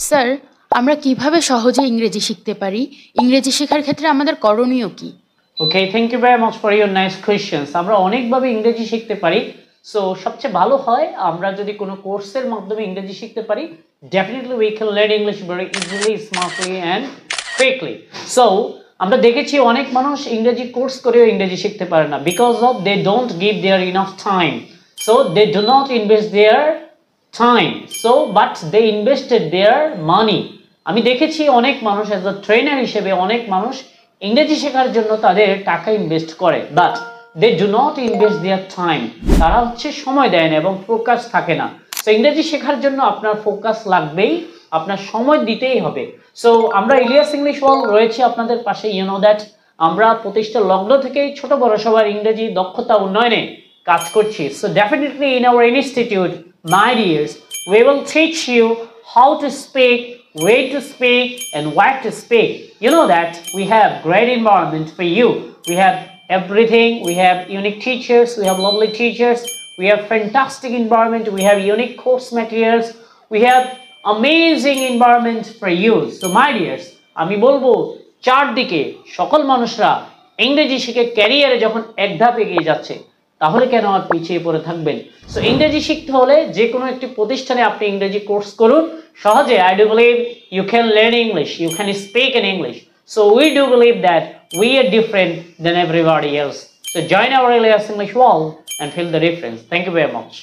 Sir, আমরা কিভাবে সহজে ইংরেজি শিখতে পারি? ইংরেজি শেখার ক্ষেত্রে আমাদের করণীয় কি? Okay, thank you very much for your nice questions. আমরা অনেকভাবে ইংরেজি শিখতে পারি। সো সবচেয়ে ভালো হয় আমরা যদি কোনো কোর্সের মাধ্যমে ইংরেজি শিখতে পারি। Definitely we can learn English very easily, smartly and quickly. So আমরা দেখেছি অনেক মানুষ ইংরেজি কোর্স করেও ইংরেজি শিখতে পারে না, because of they don't give their enough time. So they do not invest their time, so but they invested their money. আমি দেখেছি অনেক মানুষ অ্যাজ আ ট্রেনার হিসেবে অনেক মানুষ ইংরেজি শেখার জন্য তাদের টাকা ইনভেস্ট করে, but they do not invest their time. তারা সময় দেয় না এবং ফোকাস থাকে না। সো ইংরেজি শেখার জন্য আপনার ফোকাস লাগবেই, আপনার সময় দিতেই হবে। সো আমরা ইলিয়াস ইংলিশ ওয়ার্ল্ড রয়েছে আপনাদের পাশে। ইউ নো দ্যাট আমরা প্রতিষ্ঠা লগ্ন থেকেই ছোট বড় সবার ইংরেজি দক্ষতা উন্নয়নে কাজ করছি। So definitely in our institute, my dears, we will teach you how to speak, way to speak, and what to speak. You know that we have great environment for you. We have everything. We have unique teachers. We have lovely teachers. We have fantastic environment. We have unique course materials. We have amazing environment for you. So my dears, আমি বলবো চারদিকে সকল মানুষরা ইংরেজি শিখে ক্যারিয়ারে যখন এক ধাপ এগিয়ে যাচ্ছে, তাহলে কেন আর পিছিয়ে পড়ে থাকবেন? সো ইংরেজি শিখতে হলে যে কোনো একটি প্রতিষ্ঠানে আপনি ইংরেজি কোর্স করুন সহজে। I do believe you can learn English, you can speak in English. So we do believe that we are different than everybody else. So join our Ilias English world and feel the difference. Thank you very much.